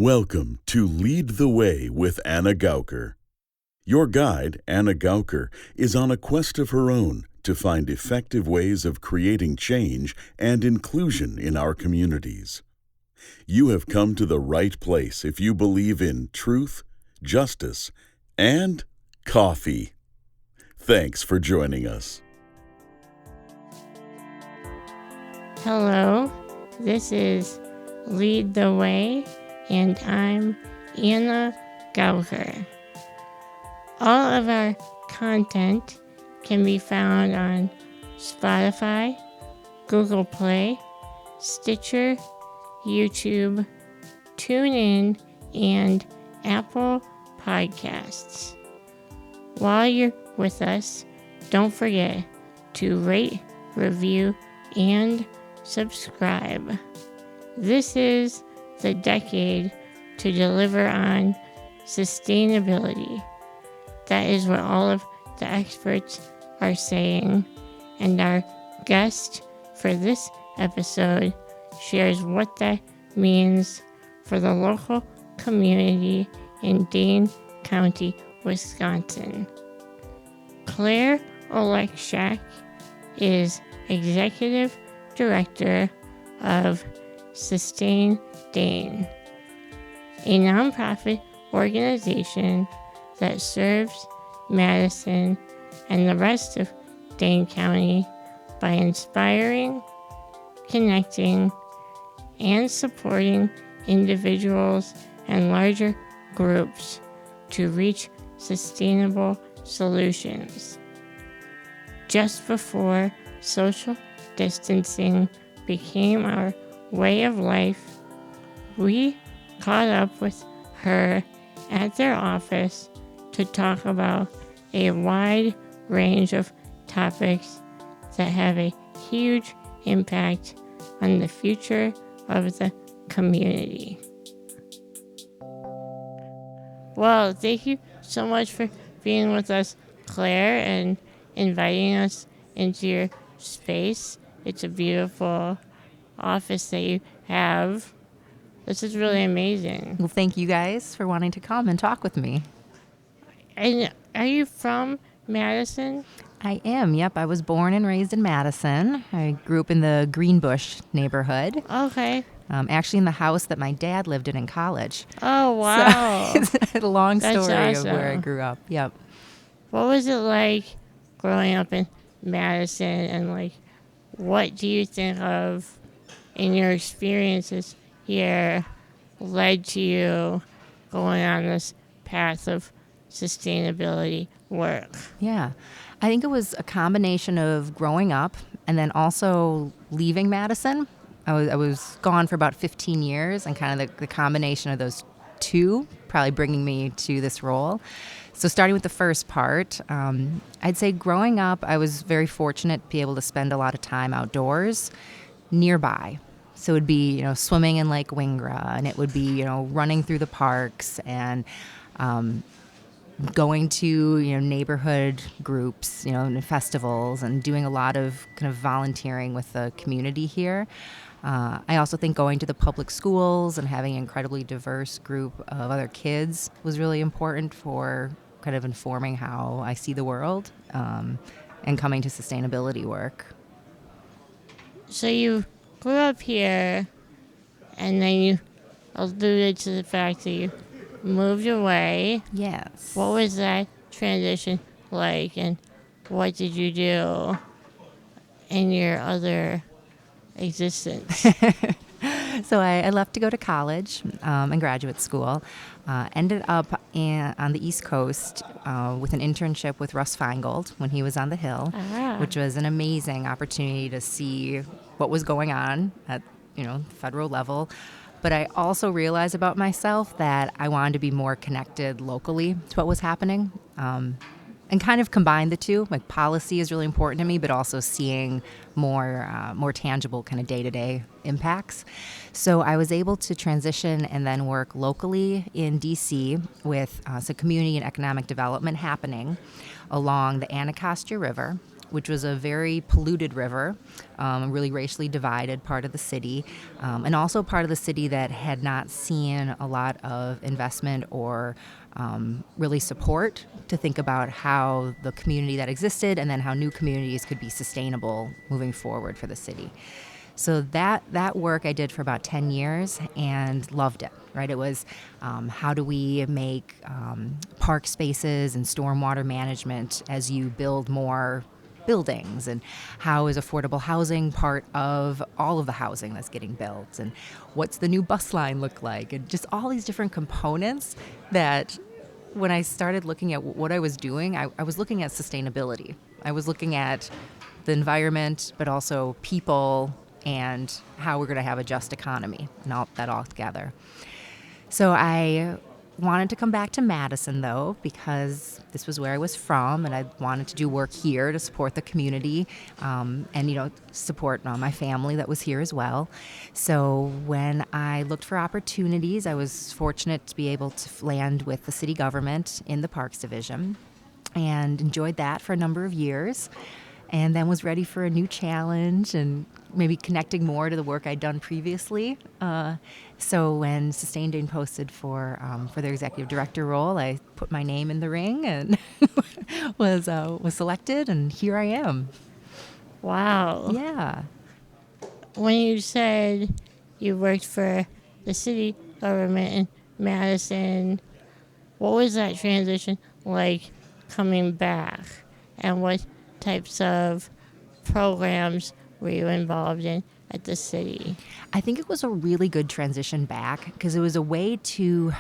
Welcome to Lead the Way with Anna Gouker. Your guide, Anna Gouker, is on a quest of her own to find effective ways of creating change and inclusion in our communities. You have come to the right place if you believe in truth, justice, and coffee. Thanks for joining us. Hello, this is Lead the Way, and I'm Anna Gouker. All of our content can be found on Spotify, Google Play, Stitcher, YouTube, TuneIn, and Apple Podcasts. While you're with us, don't forget to rate, review, and subscribe. This is the decade to deliver on sustainability. That is what all of the experts are saying, and our guest for this episode shares what that means for the local community in Dane County, Wisconsin. Claire Oleksiak is Executive Director of Sustain Dane, a nonprofit organization that serves Madison and the rest of Dane County by inspiring, connecting, and supporting individuals and larger groups to reach sustainable solutions. Just before social distancing became our way of life, we caught up with her at their office to talk about a wide range of topics that have a huge impact on the future of the community. Well, thank you so much for being with us, Claire, and inviting us into your space. It's a beautiful office that you have. This is really amazing. Well, thank you guys for wanting to come and talk with me. And are you from Madison? I am, yep. I was born and raised in Madison. I grew up in the Greenbush neighborhood. Okay. Actually in the house that my dad lived in college. Oh, wow. So, it's a long That's story awesome. of where I grew up. Yep. What was it like growing up in Madison, and what do you think of in your experiences here led to you going on this path of sustainability work? Yeah. I think it was a combination of growing up and then also leaving Madison. I was gone for about 15 years, and kind of the combination of those two probably bringing me to this role. So starting with the first part, I'd say growing up, I was very fortunate to be able to spend a lot of time outdoors nearby. So it would be, swimming in Lake Wingra, and it would be, running through the parks and going to, neighborhood groups, and festivals, and doing a lot of kind of volunteering with the community here. I also think going to the public schools and having an incredibly diverse group of other kids was really important for kind of informing how I see the world and coming to sustainability work. So you grew up here, and then you alluded to the fact that you moved away. Yes. What was that transition like, and what did you do in your other existence? So I left to go to college and graduate school. Ended up on the East Coast with an internship with Russ Feingold when he was on the Hill, which was an amazing opportunity to see what was going on at federal level. But I also realized about myself that I wanted to be more connected locally to what was happening. And kind of combine the two. Like, policy is really important to me, but also seeing more tangible kind of day-to-day impacts. So I was able to transition and then work locally in D.C. with some community and economic development happening along the Anacostia River, which was a very polluted river, a really racially divided part of the city, and also part of the city that had not seen a lot of investment or really support to think about how the community that existed and then how new communities could be sustainable moving forward for the city. So that work I did for about 10 years and loved it, right? It was how do we make park spaces and stormwater management as you build more buildings, and how is affordable housing part of all of the housing that's getting built, and what's the new bus line look like, and just all these different components that when I started looking at what I was doing, I was looking at sustainability. I was looking at the environment, but also people and how we're going to have a just economy and all that all together. So I wanted to come back to Madison, though, because this was where I was from, and I wanted to do work here to support the community and, support my family that was here as well. So when I looked for opportunities, I was fortunate to be able to land with the city government in the Parks Division and enjoyed that for a number of years. And then was ready for a new challenge and maybe connecting more to the work I'd done previously. So when Sustain Dane posted for their executive director role, I put my name in the ring and was selected, and here I am. Wow. Yeah. When you said you worked for the city government in Madison, what was that transition like coming back? And what types of programs were you involved in at the city? I think it was a really good transition back because it was a way to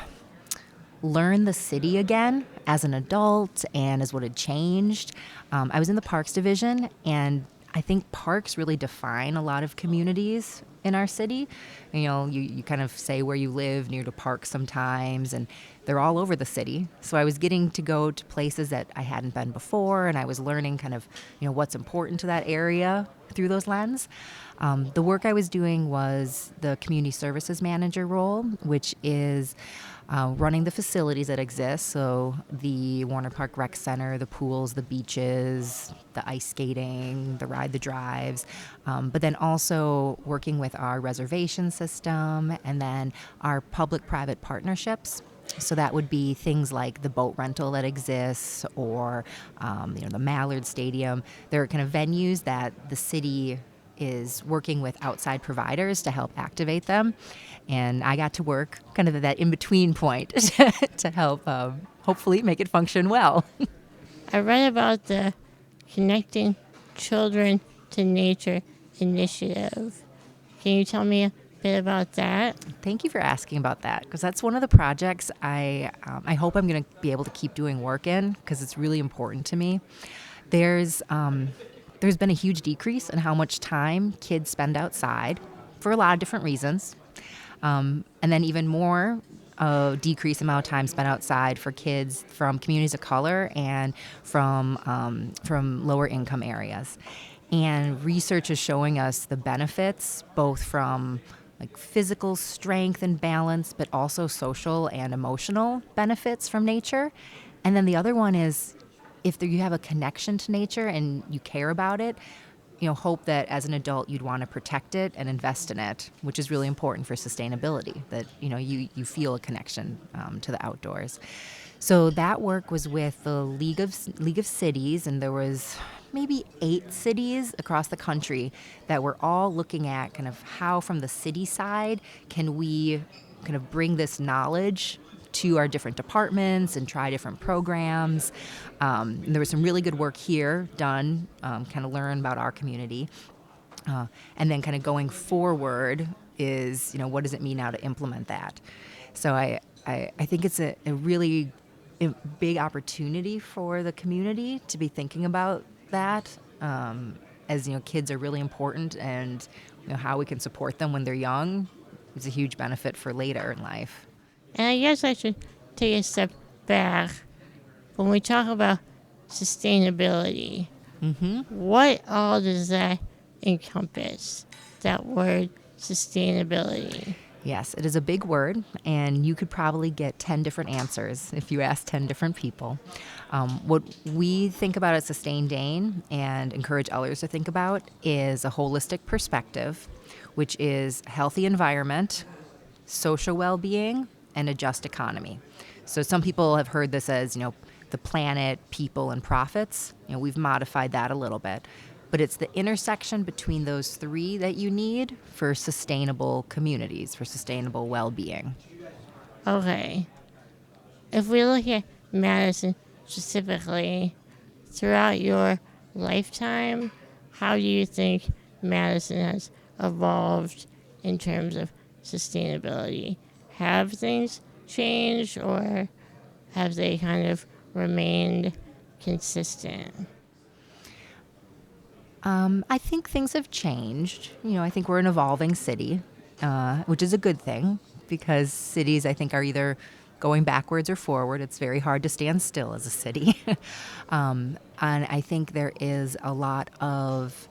learn the city again as an adult and as what had changed. I was in the Parks Division, and I think parks really define a lot of communities in our city. You kind of say where you live near the park sometimes, and they're all over the city. So I was getting to go to places that I hadn't been before, and I was learning kind of, what's important to that area through those lens. The work I was doing was the community services manager role, which is running the facilities that exist. So the Warner Park Rec Center, the pools, the beaches, the ice skating, the ride the drives, but then also working with our reservation system and then our public-private partnerships. So that would be things like the boat rental that exists or, the Mallard Stadium. There are kind of venues that the city is working with outside providers to help activate them. And I got to work kind of at that in-between point to help hopefully make it function well. I read about the Connecting Children to Nature initiative. Can you tell me a bit about that? Thank you for asking about that, because that's one of the projects I hope I'm going to be able to keep doing work in, because it's really important to me. There's been a huge decrease in how much time kids spend outside for a lot of different reasons. And then even more decrease amount of time spent outside for kids from communities of color and from lower income areas. And research is showing us the benefits both from like physical strength and balance, but also social and emotional benefits from nature. And then the other one is if you have a connection to nature and you care about it, hope that as an adult you'd want to protect it and invest in it, which is really important for sustainability, that you feel a connection to the outdoors. So that work was with the League of Cities, and there was maybe 8 cities across the country that were all looking at kind of how from the city side can we kind of bring this knowledge to our different departments and try different programs. And there was some really good work here done, kind of learn about our community. And then kind of going forward is, what does it mean now to implement that? So I think it's a really big opportunity for the community to be thinking about that, as, kids are really important, and how we can support them when they're young is a huge benefit for later in life. And I guess I should take a step back. When we talk about sustainability, what all does that encompass, that word sustainability? Yes, it is a big word, and you could probably get 10 different answers if you ask 10 different people. What we think about at Sustain Dane and encourage others to think about is a holistic perspective, which is healthy environment, social well-being, and a just economy. So some people have heard this as, the planet, people, and profits. We've modified that a little bit. But it's the intersection between those three that you need for sustainable communities, for sustainable well-being. Okay. If we look at Madison specifically, throughout your lifetime, how do you think Madison has evolved in terms of sustainability? Have things changed, or have they kind of remained consistent? I think things have changed. I think we're an evolving city, which is a good thing because cities, I think, are either going backwards or forward. It's very hard to stand still as a city. And I think there is a lot of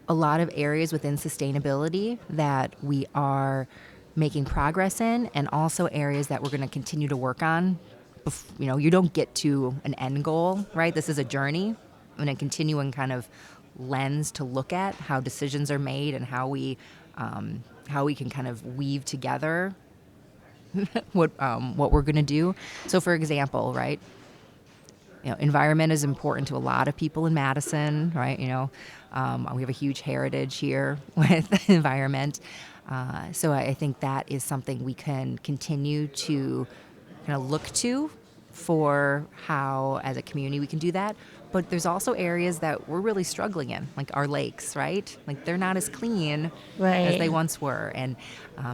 areas within sustainability that we are making progress in, and also areas that we're going to continue to work on. You don't get to an end goal, right? This is a journey and a continuing kind of lens to look at how decisions are made and how we can kind of weave together what we're going to do. So, for example, right, environment is important to a lot of people in Madison, right? We have a huge heritage here with environment. So I think that is something we can continue to kind of look to for how, as a community, we can do that. But there's also areas that we're really struggling in, like our lakes, right? Like they're not as clean as they once were. And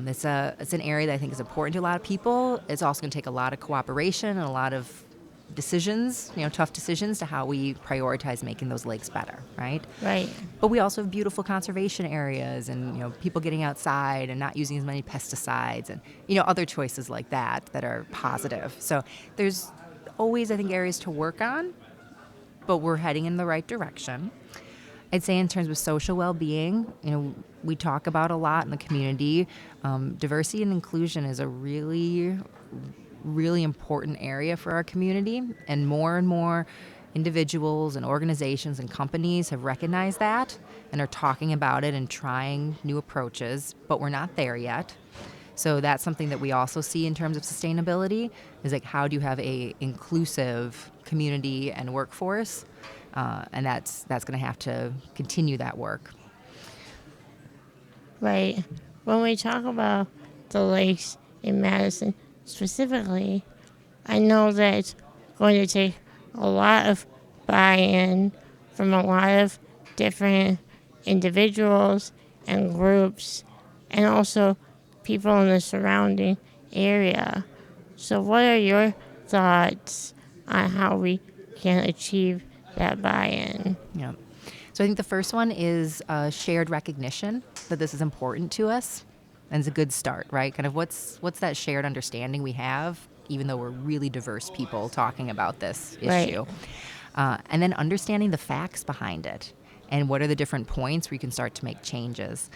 it's an area that I think is important to a lot of people. It's also going to take a lot of cooperation and a lot of decisions, tough decisions to how we prioritize making those lakes better, right? Right. But we also have beautiful conservation areas and, people getting outside and not using as many pesticides and, other choices like that are positive. So there's always, I think, areas to work on, but we're heading in the right direction. I'd say in terms of social well-being, we talk about a lot in the community. Diversity and inclusion is a really important area for our community, and more individuals and organizations and companies have recognized that and are talking about it and trying new approaches, but we're not there yet. So that's something that we also see in terms of sustainability, is like, how do you have a inclusive community and workforce? And that's going to have to continue that work. Right. When we talk about the lakes in Madison specifically, I know that it's going to take a lot of buy-in from a lot of different individuals and groups, and also people in the surrounding area. So what are your thoughts on how we can achieve that buy-in? Yeah. So I think the first one is shared recognition that this is important to us, and it's a good start, right? Kind of what's that shared understanding we have, even though we're really diverse people talking about this issue. Right. And then understanding the facts behind it and what are the different points where you can start to make changes.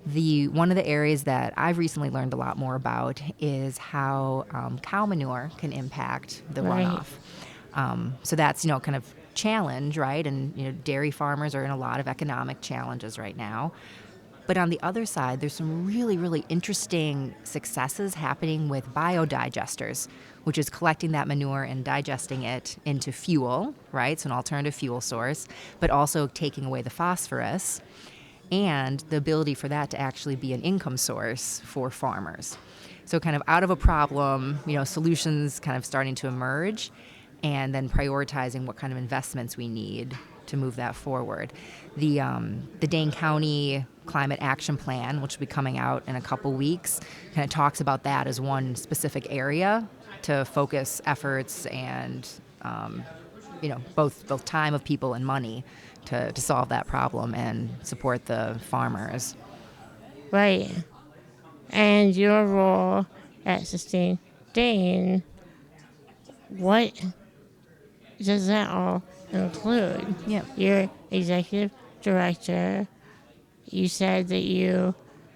One of the areas that I've recently learned a lot more about is how cow manure can impact the runoff. So that's, kind of challenge, right? And, digering farmers are in a lot of economic challenges right now. But on the other side, there's some really, really interesting successes happening with biodigesters, which is collecting that manure and digesting it into fuel, right? So an alternative fuel source, but also taking away the phosphorus and the ability for that to actually be an income source for farmers. So kind of out of a problem, solutions kind of starting to emerge, and then prioritizing what kind of investments we need to move that forward. The Dane County Climate Action Plan, which will be coming out in a couple weeks, kind of talks about that as one specific area to focus efforts and both time of people and money to solve that problem and support the farmers. Right. And your role at Sustain Dane, what does that all include? Yeah. You're executive director. You said that you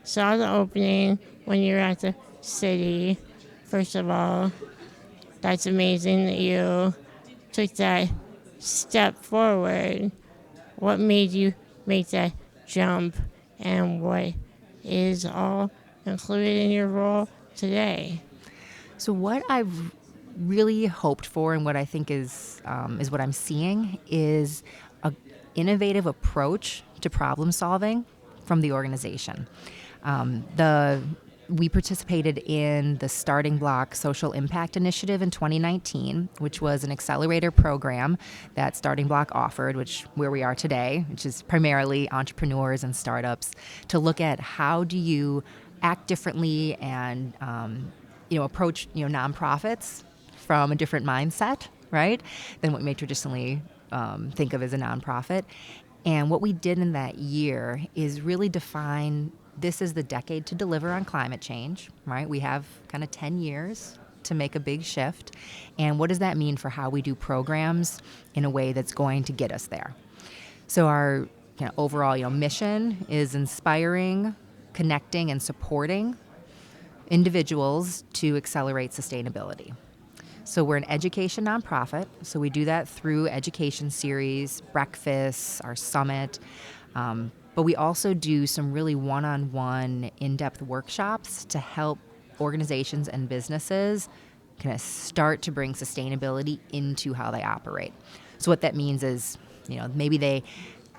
saw the opening when you were at the city. First of all, that's amazing that you took that step forward. What made you make that jump, and what is all included in your role today? So what I've really hoped for, and what I think is what I'm seeing, is an innovative approach to problem solving from the organization. We participated in the Starting Block Social Impact Initiative in 2019, which was an accelerator program that Starting Block offered, where we are today, which is primarily entrepreneurs and startups, to look at how do you act differently and approach nonprofits from a different mindset, right, than what we may traditionally think of as a nonprofit. And what we did in that year is really define this is the decade to deliver on climate change, right? We have kind of 10 years to make a big shift. And what does that mean for how we do programs in a way that's going to get us there? So our overall mission is inspiring, connecting, and supporting individuals to accelerate sustainability. So we're an education nonprofit. So we do that through education series, breakfasts, our summit. But we also do some really one-on-one, in-depth workshops to help organizations and businesses kind of start to bring sustainability into how they operate. So what that means is, maybe they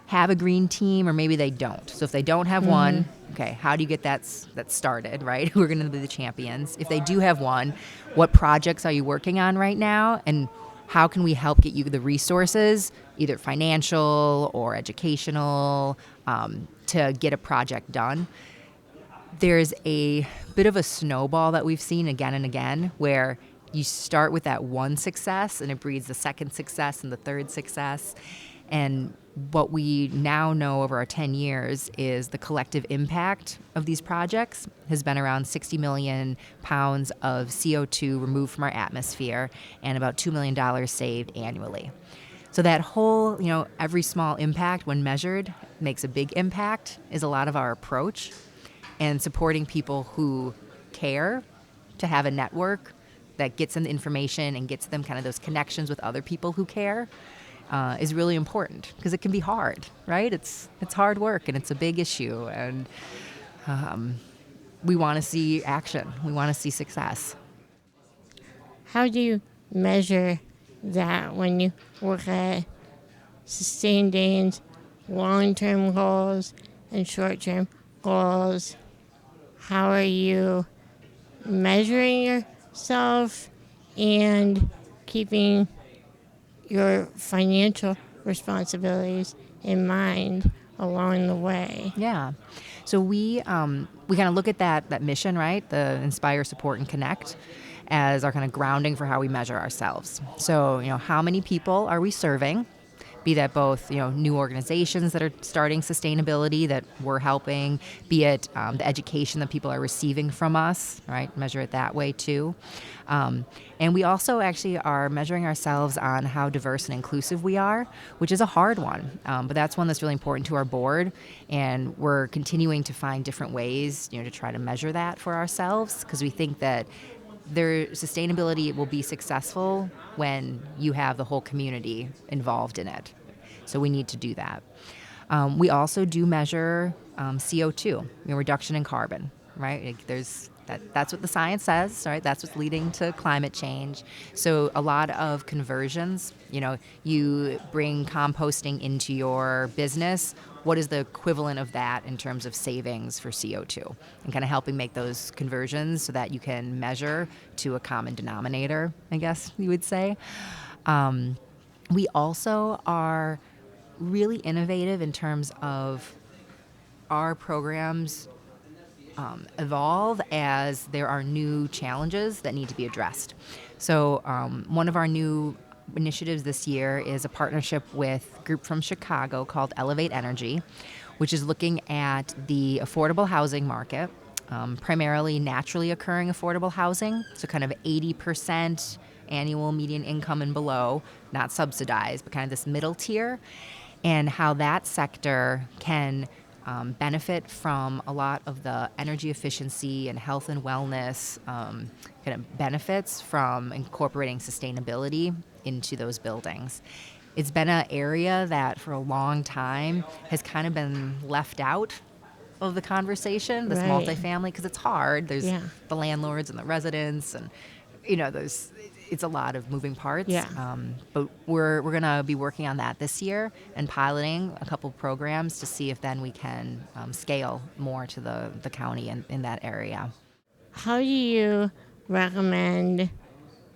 have a green team or maybe they don't. So if they don't have one, okay, how do you get that started, right? Who are going to be the champions? If they do have one, what projects are you working on right now? And how can we help get you the resources, either financial or educational, to get a project done? There's a bit of a snowball that we've seen again and again where you start with that one success and it breeds the second success and the third success. And what we now know over our 10 years is the collective impact of these projects has been around 60 million pounds of CO2 removed from our atmosphere and about $2 million saved annually. So that whole, every small impact when measured makes a big impact is a lot of our approach. And supporting people who care to have a network that gets them the information and gets them kind of those connections with other people who care is really important because it can be hard, right? It's hard work and it's a big issue, and we want to see action. We want to see success. How do you measure that when you work at Sustain Dane's long-term goals and short-term goals? How are you measuring yourself and keeping your financial responsibilities in mind along the way? Yeah. So we kind of look at that mission, right? The inspire, support, and connect as our kind of grounding for how we measure ourselves. So, how many people are we serving? Be that both, new organizations that are starting sustainability that we're helping, be it the education that people are receiving from us, right? Measure it that way too. And we also actually are measuring ourselves on how diverse and inclusive we are, which is a hard one. But that's one that's really important to our board. And we're continuing to find different ways, to try to measure that for ourselves, because we think that their sustainability will be successful when you have the whole community involved in it. So we need to do that. We also do measure CO2, reduction in carbon, right? That's what the science says, right? That's what's leading to climate change. So a lot of conversions, you bring composting into your business. What is the equivalent of that in terms of savings for CO2? And kind of helping make those conversions so that you can measure to a common denominator, I guess you would say. We also are really innovative in terms of our programs evolve as there are new challenges that need to be addressed. So one of our new initiatives this year is a partnership with a group from Chicago called Elevate Energy, which is looking at the affordable housing market, primarily naturally occurring affordable housing, so kind of 80% annual median income and below, not subsidized, but kind of this middle tier, and how that sector can benefit from a lot of the energy efficiency and health and wellness kind of benefits from incorporating sustainability into those buildings. It's been an area that for a long time has kind of been left out of the conversation, this Right. multifamily, because it's hard. There's Yeah. the landlords and the residents, and it's a lot of moving parts. Yeah. But we're gonna be working on that this year and piloting a couple programs to see if then we can scale more to the county in that area. How do you recommend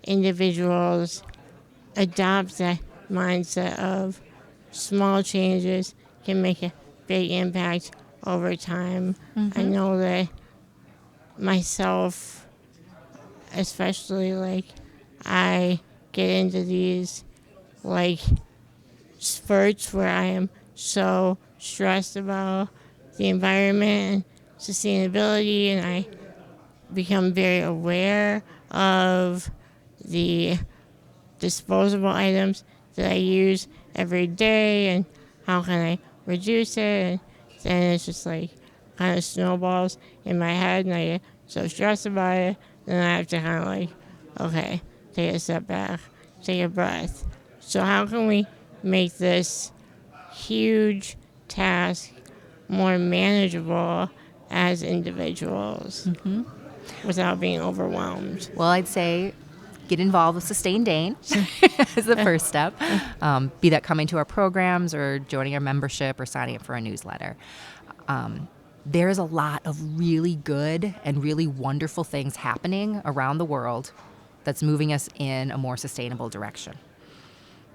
individuals adopt that mindset of small changes can make a big impact over time? I know that myself, especially, like, I get into these, like, spurts where I am so stressed about the environment and sustainability, and I become very aware of the disposable items that I use every day and how can I reduce it. And then it's just like kind of snowballs in my head, and I get so stressed about it. Then I have to kind of like, okay, take a step back, take a breath. So how can we make this huge task more manageable as individuals without being overwhelmed? Well, I'd say get involved with Sustain Dane is the first step. Be that coming to our programs or joining our membership or signing up for our newsletter. There's a lot of really good and really wonderful things happening around the world that's moving us in a more sustainable direction.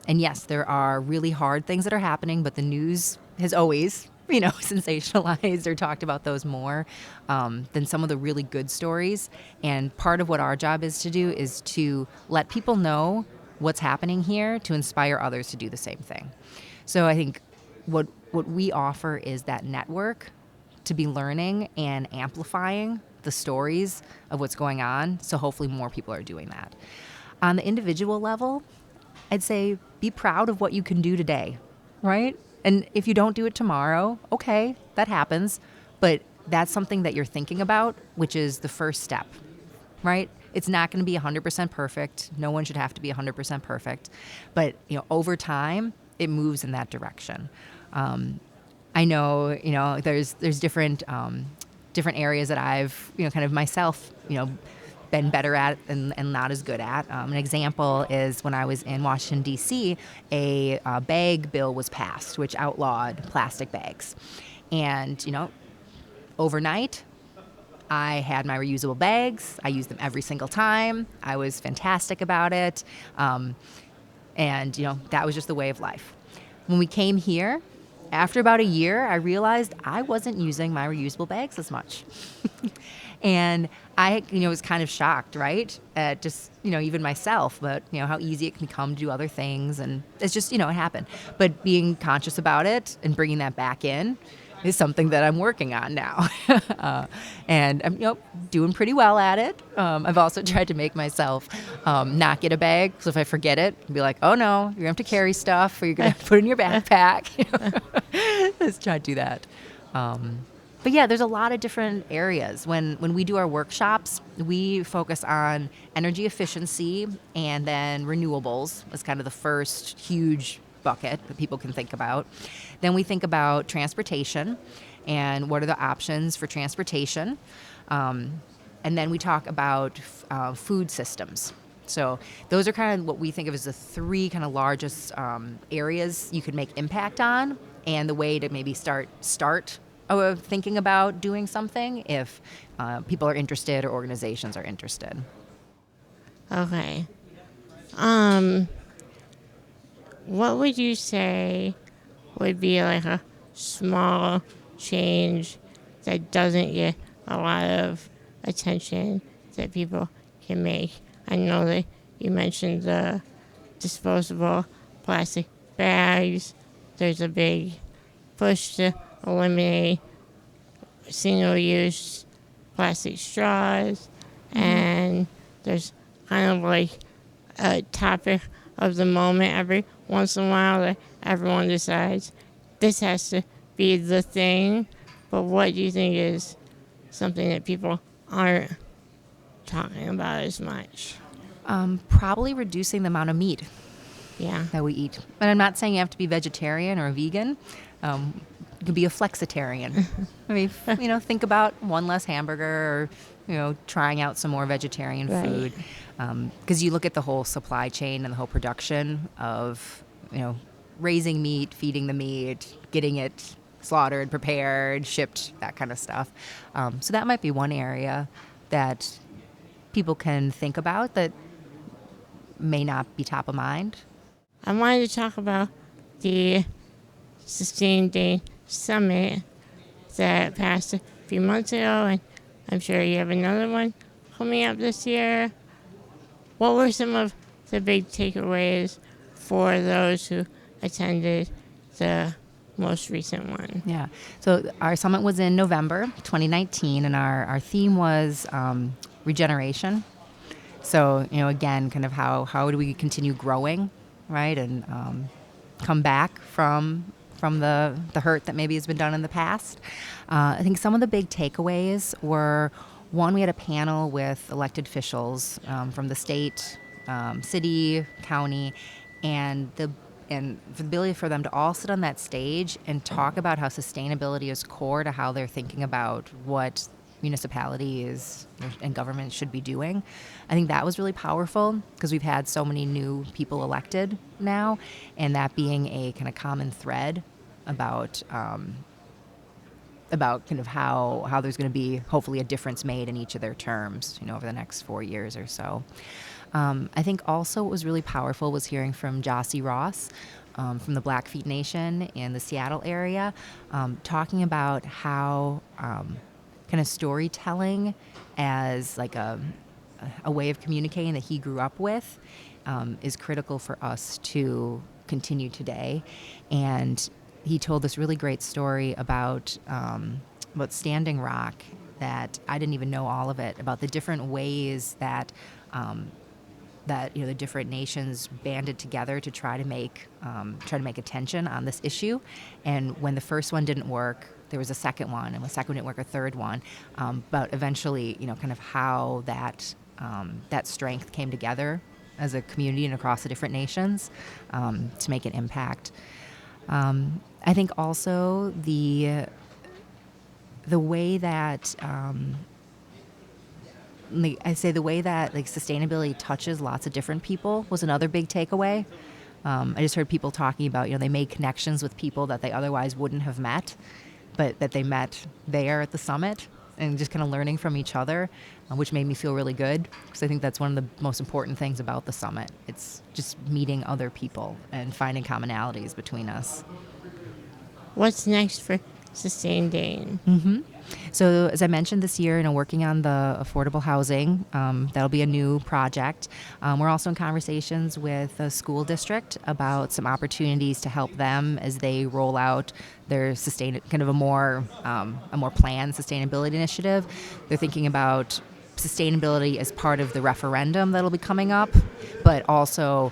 And yes, there are really hard things that are happening, but the news has always, sensationalized or talked about those more than some of the really good stories. And part of what our job is to do is to let people know what's happening here to inspire others to do the same thing. So I think what we offer is that network to be learning and amplifying the stories of what's going on. So hopefully more people are doing that. On the individual level, I'd say be proud of what you can do today, right? And if you don't do it tomorrow, okay, that happens. But that's something that you're thinking about, which is the first step, right? It's not going to be 100% perfect. No one should have to be 100% perfect. But, over time, it moves in that direction. I know, there's different areas that I've, kind of myself, been better at and not as good at. An example is when I was in Washington, D.C., a bag bill was passed, which outlawed plastic bags. And, overnight, I had my reusable bags. I used them every single time. I was fantastic about it. And, that was just the way of life. When we came here, after about a year, I realized I wasn't using my reusable bags as much. And I, was kind of shocked, right? At just, even myself, but, how easy it can become to do other things. And it's just, it happened. But being conscious about it and bringing that back in is something that I'm working on now. And I'm, doing pretty well at it. I've also tried to make myself not get a bag. So if I forget it, I'll be like, oh no, you're going to have to carry stuff or you're going to put it in your backpack. Let's try to do that. But yeah, there's a lot of different areas. When we do our workshops, we focus on energy efficiency and then renewables as kind of the first huge bucket that people can think about. Then we think about transportation and what are the options for transportation. And then we talk about food systems. So those are kind of what we think of as the three kind of largest areas you could make impact on, and the way to maybe start thinking about doing something if people are interested or organizations are interested. Okay. What would you say would be like a small change that doesn't get a lot of attention that people can make? I know that you mentioned the disposable plastic bags. There's a big push to eliminate single-use plastic straws, and there's kind of like a topic of the moment every once in a while that everyone decides this has to be the thing. But what do you think is something that people aren't talking about as much? Probably reducing the amount of meat Yeah. that we eat. And I'm not saying you have to be vegetarian or a vegan. You can be a flexitarian. I mean, think about one less hamburger or, trying out some more vegetarian Right. food. Because you look at the whole supply chain and the whole production of, raising meat, feeding the meat, getting it slaughtered, prepared, shipped, that kind of stuff. So that might be one area that people can think about that may not be top of mind. I wanted to talk about the Sustain Dane Summit that passed a few months ago, and I'm sure you have another one coming up this year. What were some of the big takeaways for those who attended the most recent one? Yeah. So our summit was in November 2019, and our theme was regeneration. So, again, kind of how do we continue growing, right? And come back from the hurt that maybe has been done in the past. I think some of the big takeaways were, one, we had a panel with elected officials from the state, city, county, and for the ability for them to all sit on that stage and talk about how sustainability is core to how they're thinking about what municipalities and government should be doing. I think that was really powerful because we've had so many new people elected now, and that being a kind of common thread about kind of how there's going to be hopefully a difference made in each of their terms, over the next 4 years or so. I think also what was really powerful was hearing from Jossie Ross from the Blackfeet Nation in the Seattle area, talking about how kind of storytelling as like a way of communicating that he grew up with is critical for us to continue today. And he told this really great story about Standing Rock that I didn't even know all of it, about the different ways that the different nations banded together to try to make attention on this issue. And when the first one didn't work, there was a second one, and when the second one didn't work, a third one. But eventually, kind of how that strength came together as a community and across the different nations to make an impact. I think also the way that the way that sustainability touches lots of different people was another big takeaway. I just heard people talking about, they made connections with people that they otherwise wouldn't have met, but that they met there at the summit, and just kind of learning from each other, which made me feel really good, because I think that's one of the most important things about the summit. It's just meeting other people and finding commonalities between us. What's next for Sustain Dane? Mm-hmm. So as I mentioned this year, working on the affordable housing, that'll be a new project. We're also in conversations with a school district about some opportunities to help them as they roll out their a more planned sustainability initiative. They're thinking about sustainability as part of the referendum that'll be coming up, but also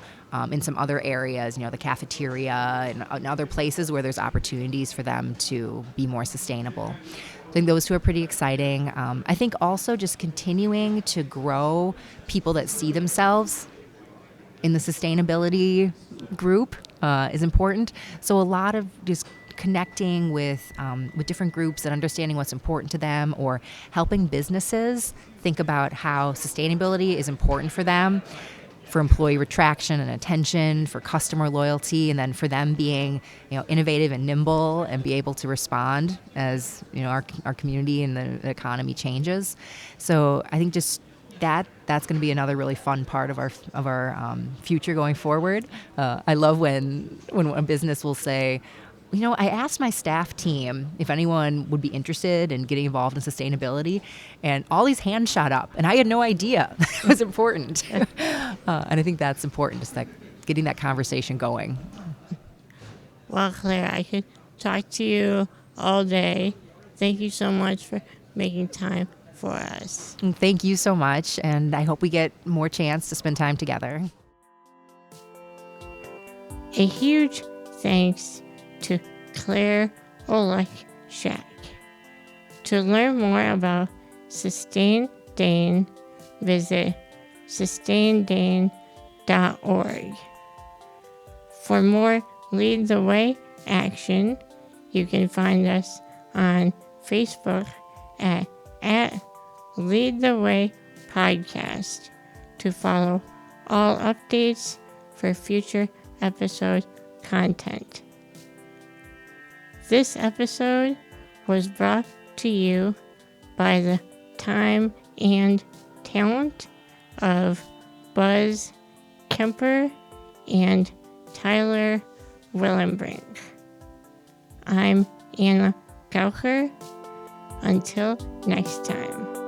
in some other areas, the cafeteria and other places where there's opportunities for them to be more sustainable. I think those two are pretty exciting. I think also just continuing to grow people that see themselves in the sustainability group is important. So a lot of just connecting with different groups and understanding what's important to them, or helping businesses think about how sustainability is important for them, for employee retraction and attention, for customer loyalty, and then for them being, innovative and nimble and be able to respond as, our community and the economy changes. So I think just that's going to be another really fun part of our future going forward. I love when a business will say, I asked my staff team if anyone would be interested in getting involved in sustainability, and all these hands shot up, and I had no idea it was important. And I think that's important, just getting that conversation going. Well, Claire, I could talk to you all day. Thank you so much for making time for us. And thank you so much, and I hope we get more chance to spend time together. A huge thanks to Claire Oleksiak. To learn more about Sustain Dane, visit sustaindane.org. For more Lead the Way action, you can find us on Facebook at Lead the Way Podcast to follow all updates for future episode content. This episode was brought to you by the time and talent of Buzz Kemper and Tyler Willenbrink. I'm Anna Gouker. Until next time.